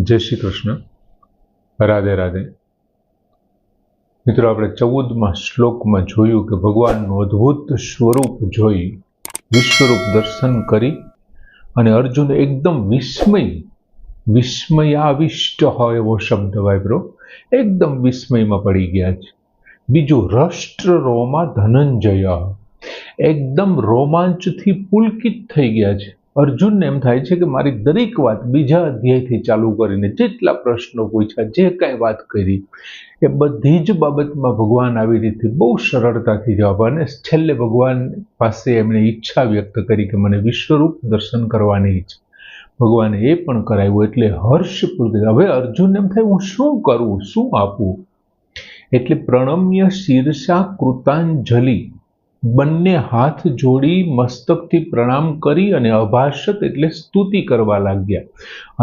જય શ્રી કૃષ્ણ, રાધે રાધે. મિત્રો, આપણે 14મા શ્લોકમાં જોયું કે ભગવાનનું અદ્ભુત સ્વરૂપ જોઈ, વિશ્વરૂપ દર્શન કરી અને અર્જુન એકદમ વિસ્મયાવિષ્ટ હોય એવો શબ્દ વાપર્યો, એકદમ વિસ્મયમાં પડી ગયા છે. બીજું, રષ્ટ્ર રોમા ધનંજય, એકદમ રોમાંચથી પુલકિત થઈ ગયા છે. અર્જુનને એમ થાય છે કે મારી દરેક વાત બીજા અધ્યાયથી ચાલુ કરીને જેટલા પ્રશ્નો પૂછ્યા, જે કાંઈ વાત કરી, એ બધી જ બાબતમાં ભગવાન આવી રીતે બહુ સરળતાથી જવાબ, અને છેલ્લે ભગવાન પાસે એમણે ઈચ્છા વ્યક્ત કરી કે મને વિશ્વરૂપ દર્શન કરવાની છે. ભગવાને એ પણ કરાવ્યું, એટલે હર્ષ પુલકિત. હવે અર્જુન એમ થાય, હું શું કરું, શું આપું? એટલે પ્રણમ્ય શીર્ષા કૃતાંજલિ, બંને હાથ જોડી મસ્તકથી પ્રણામ કરી અને અભાષત એટલે સ્તુતિ કરવા લાગ્યા.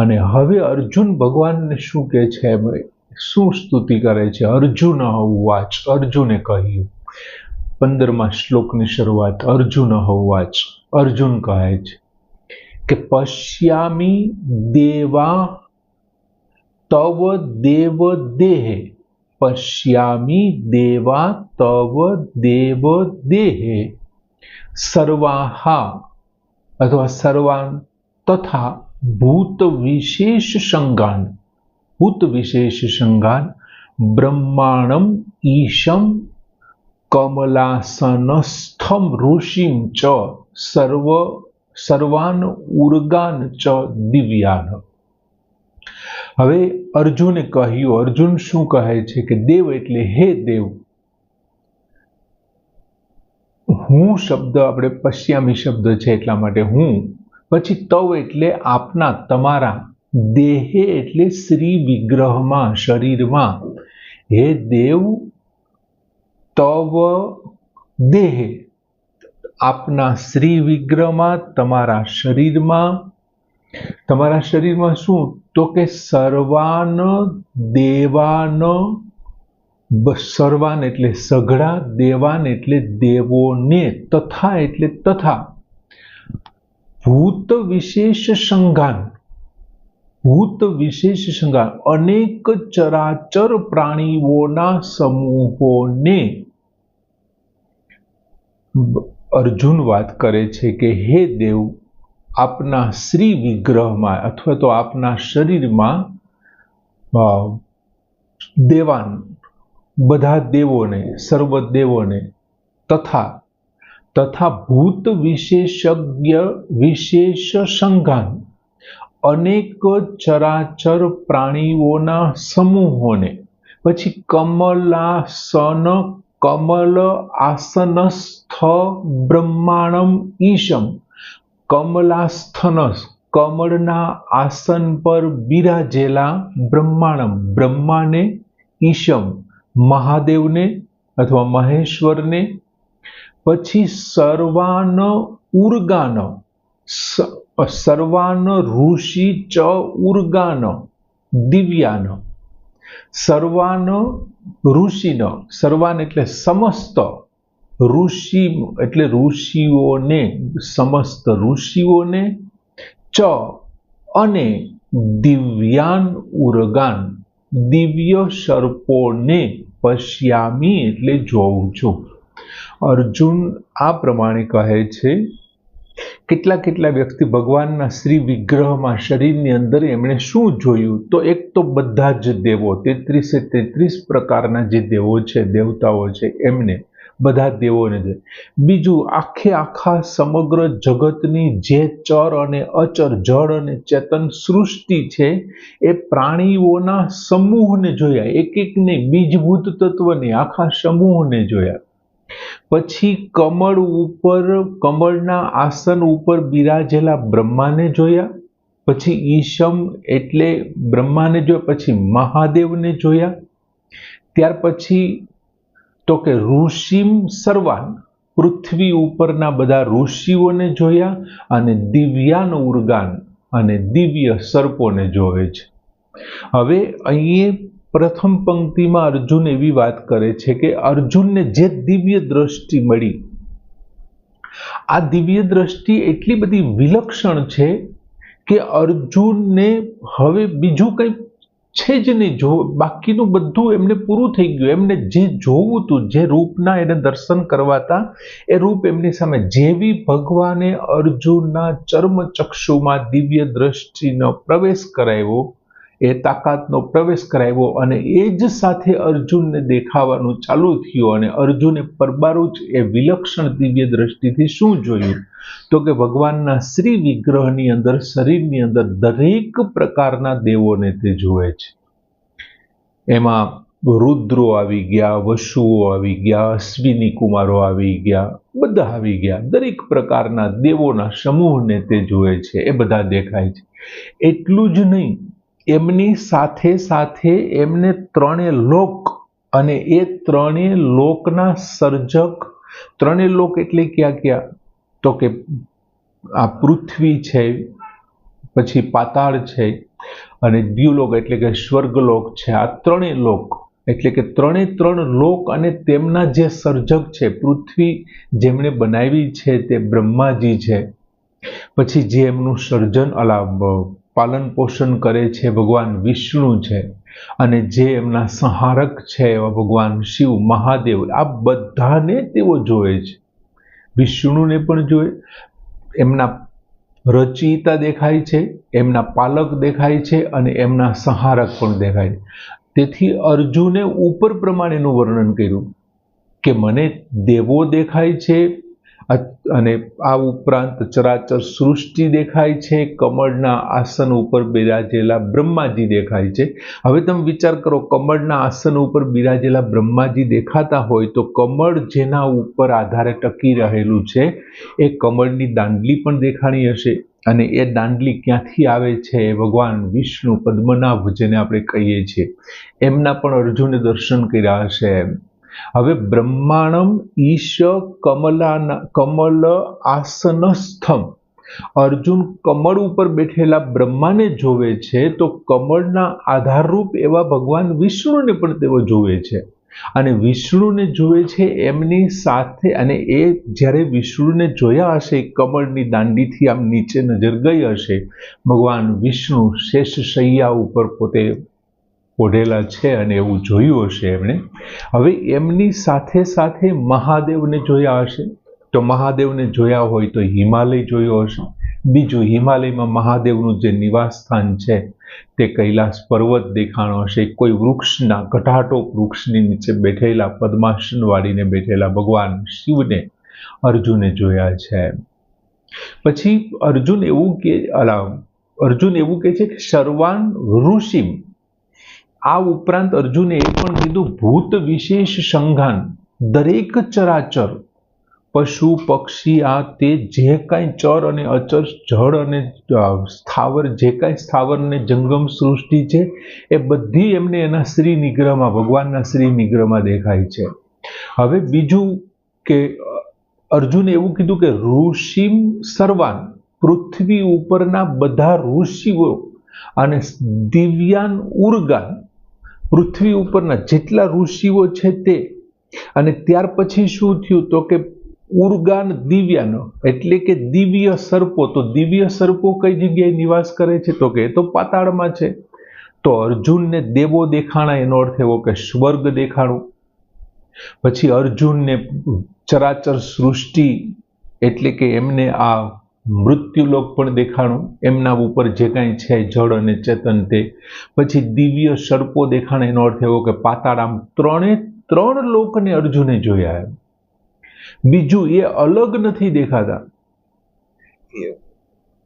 અને હવે અર્જુન ભગવાનને શું કહે છે, શું સ્તુતિ કરે છે? અર્જુન ઉવાચ, અર્જુને કહ્યું. 15મા શ્લોકની શરૂઆત અર્જુન ઉવાચ, અર્જુન કહે છે કે પશ્યામી દેવા તવ દેવ દેહે, પશ્યામી દેવા તવ દેવ દેહે સર્વાહા અથવા સર્વાન તથા ભૂત વિશેષ સંગાન બ્રહ્માણમ ઈશમ કમલાસનસ્થમ ઋષિમ ચ સર્વાન ઉર્ગાન ચ દિવ્યાન. હવે અર્જુને કહ્યું, અર્જુન શું કહે છે કે દેવ એટલે હે દેવ. હું શબ્દ આપણે પશ્યામી શબ્દ છે એટલા માટે હું, પછી તવ એટલે આપના, તમારા, દેહે એટલે શ્રી વિગ્રહમાં, શરીરમાં, હે દેવ તવ દેહે, આપના શ્રી વિગ્રહમાં, તમારા શરીરમાં. તમારા શરીરમાં શું? તો કે સર્વાન દેવાન, સર્વાન એટલે સઘળા, દેવાન એટલે દેવોને, તથા એટલે તથા, ભૂત વિશેષ સંગાન, ભૂત વિશેષ સંગાન, અનેક ચરાચર પ્રાણીઓના સમૂહોને. અર્જુન વાત કરે છે કે હે દેવ, આપના શ્રી વિગ્રહમાં અથવા તો આપના શરીરમાં દેવાન, બધા દેવોને, સર્વ દેવોને, તથા ભૂત વિશેષજ્ઞ વિશેષ સંગાન, અનેક ચરાચર પ્રાણીઓના સમૂહોને. પછી કમલાસન, કમલ આસનસ્થ બ્રહ્માણમ ઈશમ, કમલાસ્થનસ, કમળના આસન પર બિરાજેલા બ્રહ્માણમ, બ્રહ્માને, ઈશમ, મહાદેવને અથવા મહેશ્વરને. પછી સર્વાન ઉર્ગાન, સર્વાન ઋષિ ચ ઉર્ગાન દિવ્યાન, સર્વાન ઋષિન, સર્વાન એટલે સમસ્ત, ઋષિ એટલે ઋષિઓને, સમસ્ત ઋષિઓને, ચ અને દિવ્યાન ઉર્ગાન, દિવ્ય સર્પોને, પશ્યામી એટલે જોઉં છું. અર્જુન આ પ્રમાણે કહે છે. કેટલા વ્યક્તિ ભગવાનના શ્રી વિગ્રહમાં, શરીરની અંદર એમણે શું જોયું? તો એક તો બધા જ દેવો, 33 પ્રકારના જે દેવો છે, દેવતાઓ છે, એમને, બધા દેવોને છે. બીજું, આખા સમગ્ર જગતની જે ચર અને અચર, જળ અને ચેતન સૃષ્ટિ છે, એ પ્રાણીઓના સમૂહને જોયા, એકને, બીજભૂત તત્વને, આખા સમૂહને જોયા. પછી કમળ ઉપર, કમળના આસન ઉપર બિરાજેલા બ્રહ્માને જોયા. પછી ઈશમ એટલે બ્રહ્માને જોયા. પછી મહાદેવને જોયા. ત્યાર પછી તો કે ઋષિમ સર્વાન, પૃથ્વી ઉપરના બધા ઋષિઓને જોયા. અને દિવ્યાન ઉર્ગાન, અને દિવ્ય સર્પોને જોવે છે. હવે અહીં પ્રથમ પંક્તિમાં અર્જુન એવી વાત કરે છે કે અર્જુનને જે દિવ્ય દ્રષ્ટિ મળી, આ દિવ્ય દ્રષ્ટિ એટલી બધી વિલક્ષણ છે કે અર્જુનને હવે બીજું કંઈ છે જ નહીં, જો બાકીનું બધું એમને પૂરું થઈ ગયું. એમને જે જોવું હતું, જે રૂપના એને દર્શન કરવા હતા, એ રૂપ એમની સામે. જેવી ભગવાને અર્જુનના ચર્મચક્ષુમાં દિવ્ય દ્રષ્ટિનો પ્રવેશ કરાવ્યો, એ તાકાતનો પ્રવેશ કરાવ્યો, અને એ જ સાથે અર્જુનને દેખાવાનું ચાલુ થયું. અને અર્જુને પરબારું જ એ વિલક્ષણ દિવ્ય દ્રષ્ટિથી શું જોયું? તો કે ભગવાનના શ્રી વિગ્રહની અંદર, શરીરની અંદર દરેક પ્રકારના દેવોને તે જુએ છે. એમાં રુદ્રો આવી ગયા, વસુઓ આવી ગયા, અશ્વિની કુમારો આવી ગયા, બધા આવી ગયા. દરેક પ્રકારના દેવોના સમૂહને તે જુએ છે, એ બધા દેખાય છે. એટલું જ નહીં, એમની સાથે સાથે એમને ત્રણેય લોક, અને એ ત્રણેય લોકના સર્જક, ત્રણેય લોક એટલે ક્યાં ક્યાં? તો કે આ પૃથ્વી છે, પછી પાતાળ છે, અને દ્યુલોક એટલે કે સ્વર્ગલોક છે. આ ત્રણેય લોક એટલે કે ત્રણ લોક અને તેમના જે સર્જક છે. પૃથ્વી જેમણે બનાવી છે તે બ્રહ્માજી છે. પછી જે એમનું સર્જન પાલન પોષણ કરે છે ભગવાન વિષ્ણુ છે. અને જે એમના સંહારક છે એવા ભગવાન શિવ, મહાદેવ, આ બધાને તેઓ જોવે છે. વિષ્ણુને પણ જોવે, એમના રચયિતા દેખાય છે, એમના પાલક દેખાય છે, અને એમના સંહારક પણ દેખાય છે. તેથી અર્જુને ઉપર પ્રમાણેનું વર્ણન કર્યું કે મને દેવો દેખાય છે, અને આ ઉપરાંત ચરાચર સૃષ્ટિ દેખાય છે, કમળના આસન ઉપર બિરાજેલા બ્રહ્માજી દેખાય છે. હવે તમે વિચાર કરો, કમળના આસન ઉપર બિરાજેલા બ્રહ્માજી દેખાતા હોય તો કમળ જેના ઉપર આધારે ટકી રહેલું છે એ કમળની દાંડલી પણ દેખાણી હશે. અને એ દાંડલી ક્યાંથી આવે છે? એ ભગવાન વિષ્ણુ પદ્મનાભ જેને આપણે કહીએ છીએ, એમના પણ અર્જુને દર્શન કર્યા હશે. હવે બ્રહ્માણમ ઈશ કમલ આસનસ્થમ, અર્જુન કમળ ઉપર બેઠેલા બ્રહ્માને જોવે છે, તો કમળના આધારરૂપ એવા ભગવાન વિષ્ણુને પણ તેઓ જોવે છે. અને વિષ્ણુને જોવે છે એમની સાથે, અને એ જ્યારે વિષ્ણુને જોયા હશે, કમળની દાંડીથી આમ નીચે નજર ગઈ હશે, ભગવાન વિષ્ણુ શેષ શૈયા ઉપર પોતે ઓઢેલા છે, અને એવું જોયું હશે એમણે. હવે એમની સાથે સાથે મહાદેવને જોયા હશે. તો મહાદેવને જોયા હોય તો હિમાલય જોયો હશે. બીજું, હિમાલયમાં મહાદેવનું જે નિવાસ સ્થાન છે તે કૈલાસ પર્વત દેખાણો હશે. કોઈ વૃક્ષના, ઘટાટોપ વૃક્ષની નીચે બેઠેલા, પદ્માસન વાળીને બેઠેલા ભગવાન શિવને અર્જુને જોયા છે. પછી અર્જુન એવું કહે છે કે સર્વાન ઋષિમ. આ ઉપરાંત અર્જુને એ પણ કીધું, ભૂત વિશેષ સંઘાન, દરેક ચરાચર, પશુ પક્ષી, આ તે જે કાંઈ ચર અને અચર, જળ અને સ્થાવર, જે કાંઈ સ્થાવર ને જંગમ સૃષ્ટિ છે, એ બધી એમને એના શ્રી નિગ્રહમાં, ભગવાનના શ્રી નિગ્રહમાં દેખાય છે. હવે બીજું કે અર્જુને એવું કીધું કે ઋષિમ સર્વાન, પૃથ્વી ઉપરના બધા ઋષિઓ, અને દિવ્યાન ઉર્ગાન, પૃથ્વી ઉપરના જેટલા ઋષિઓ છે તે. અને ત્યાર પછી શું થયું? તો કે ઉર્ગાન દિવ્યાનો એટલે કે દિવ્ય સર્પો. તો દિવ્ય સર્પો કઈ જગ્યાએ નિવાસ કરે છે? તો કે એ તો પાતાળમાં છે. તો અર્જુનને દેવો દેખાણા, એનો અર્થ એવો કે સ્વર્ગ દેખાણું. પછી અર્જુનને ચરાચર સૃષ્ટિ એટલે કે એમને આ મૃત્યુલોક પણ દેખાણું, એમના ઉપર જે કાંઈ છે જળ અને ચેતન તે. પછી દિવ્ય સર્પો દેખાણા, એનો અર્થ એવો કે પાતાળ. આમ ત્રણ લોકને અર્જુને જોયા. બીજું, એ અલગ નથી દેખાતા,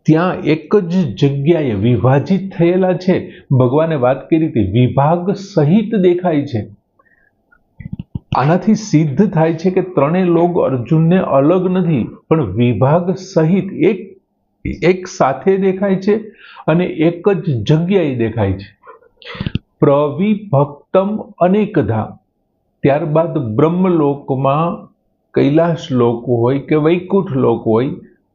ત્યાં એક જ જગ્યાએ વિભાજિત થયેલા છે. ભગવાને વાત કરી હતી, વિભાગ સહિત દેખાય છે. આનાથી સિદ્ધ થાય છે કે ત્રણેય લોક અર્જુનને અલગ નથી, પણ વિભાગ સહિત એક સાથે દેખાય છે, અને એક જ જગ્યાએ દેખાય છે. પ્રવિભક્તમ અનેકધા. ત્યારબાદ બ્રહ્મલોકમાં કૈલાસ લોક હોય કે વૈકુંઠ લોક હોય,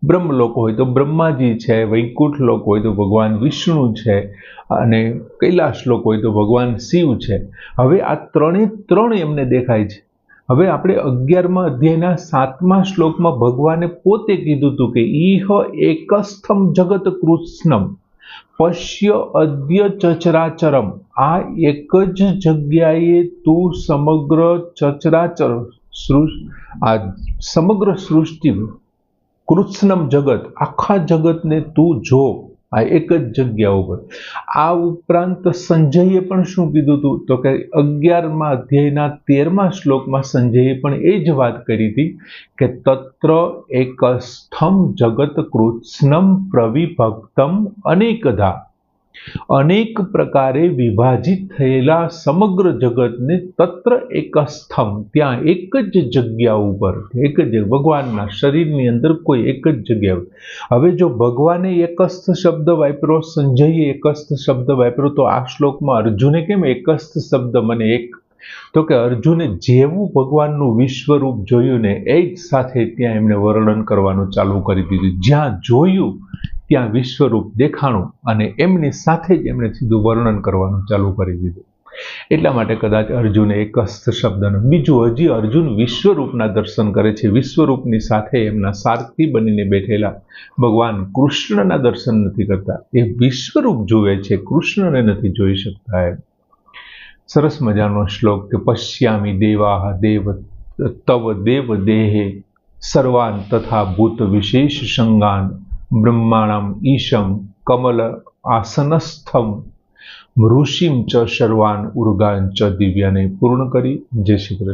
બ્રહ્મલોક હોય તો બ્રહ્માજી છે, વૈકુંઠ લોક હોય તો ભગવાન વિષ્ણુ છે, અને કૈલાસ લોક હોય તો ભગવાન શિવ છે. હવે આ ત્રણે ત્રણ એમને દેખાય છે. હવે આપણે 11મા અધ્યાયના 7મા શ્લોકમાં ભગવાને પોતે કીધું હતું કે ઈહ એકસ્થમ જગત કૃત્સ્નમ પશ્ય અદ્ય ચચરાચરમ, આ એક જ જગ્યાએ તું સમગ્ર ચચરાચર આ સમગ્ર સૃષ્ટિ કૃત્સ્નમ જગત, આખા જગતને તું જો આ એક જ જગ્યા ઉપર. આ ઉપરાંત સંજયે પણ શું કીધું હતું તો કે 11મા અધ્યાયના 13મા શ્લોકમાં સંજયે પણ એ જ વાત કરી હતી કે તત્ર એકસ્થમ જગત કૃત્સ્નમ પ્રવિભક્તમ અનેકધા, અનેક પ્રકારે વિભાજિત થયેલા સમગ્ર જગતને તત્ર એકસ્થમ, ત્યાં એક જ જગ્યા ઉપર, એક જ ભગવાનના શરીરની અંદર કોઈ એક જ જગ્યા. હવે જો ભગવાને એકસ્થ શબ્દ વાપર્યો, સંજયે એકસ્થ શબ્દ વાપર્યો, તો આ શ્લોકમાં અર્જુને કેમ એકસ્થ શબ્દ મને એક, તો કે અર્જુને જેવું ભગવાનનું વિશ્વરૂપ જોયું ને એ જ સાથે ત્યાં એમને વર્ણન કરવાનું ચાલુ કરી દીધું. જ્યાં જોયું ત્યાં વિશ્વરૂપ દેખાણું અને એમની સાથે જ એમણે સીધું વર્ણન કરવાનું ચાલુ કરી દીધું. એટલા માટે કદાચ અર્જુને એકસ્થ શબ્દનો. બીજું, હજી અર્જુન વિશ્વરૂપના દર્શન કરે છે. વિશ્વરૂપની સાથે એમના સારથી બનીને બેઠેલા ભગવાન કૃષ્ણના દર્શન નથી કરતા, એ વિશ્વરૂપ જુએ છે, કૃષ્ણને નથી જોઈ શકતા. એમ સરસ મજાનો શ્લોક કે પશ્યામિ દેવાહ દેવ તવ દેવ દેહે સર્વાન તથા ભૂત વિશેષ સંગાન બ્રહ્માણમ ઈશમ કમલ આસનસ્થમ ઋષિમ ચ સર્વાન ઉર્ગાન ચ દિવ્યાને પૂર્ણ કરી. જય શ્રી કૃષ્ણ.